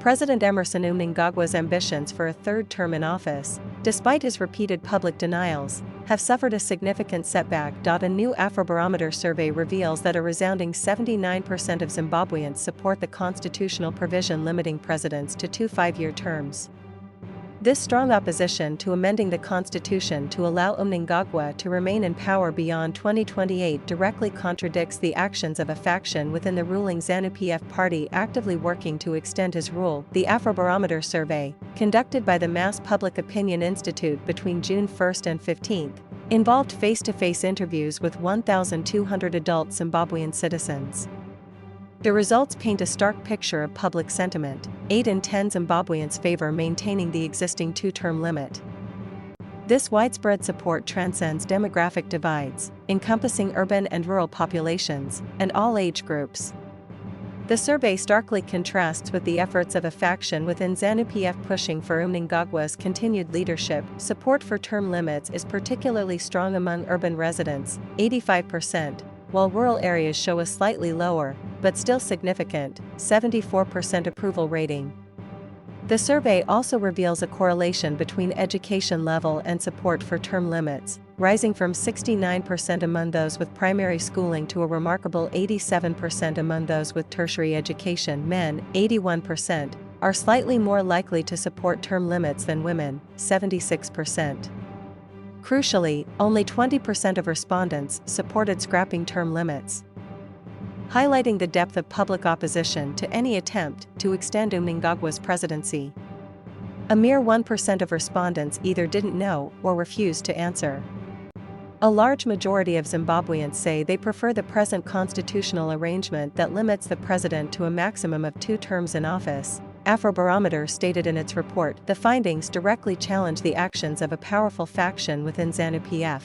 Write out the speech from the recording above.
President Emerson Mnangagwa's ambitions for a third term in office, despite his repeated public denials, have suffered a significant setback. A new Afrobarometer survey reveals that a resounding 79% of Zimbabweans support the constitutional provision limiting presidents to 2 5-year terms. This strong opposition to amending the constitution to allow Mnangagwa to remain in power beyond 2028 directly contradicts the actions of a faction within the ruling ZANU-PF party actively working to extend his rule. The Afrobarometer survey, conducted by the Mass Public Opinion Institute between June 1 and 15, involved face-to-face interviews with 1,200 adult Zimbabwean citizens. The results paint a stark picture of public sentiment. 8 in 10 Zimbabweans favor maintaining the existing 2-term limit. This widespread support transcends demographic divides, encompassing urban and rural populations, and all age groups. The survey starkly contrasts with the efforts of a faction within ZANU-PF pushing for Mnangagwa's continued leadership. Support for term limits is particularly strong among urban residents, 85%, while rural areas show a slightly lower, but still significant, 74% approval rating. The survey also reveals a correlation between education level and support for term limits, rising from 69% among those with primary schooling to a remarkable 87% among those with tertiary education. Men, 81%, are slightly more likely to support term limits than women, 76%. Crucially, only 20% of respondents supported scrapping term limits, highlighting the depth of public opposition to any attempt to extend Mnangagwa's presidency. A mere 1% of respondents either didn't know or refused to answer. A large majority of Zimbabweans say they prefer the present constitutional arrangement that limits the president to a maximum of 2 terms in office. Afrobarometer stated in its report, the findings directly challenge the actions of a powerful faction within ZANU-PF.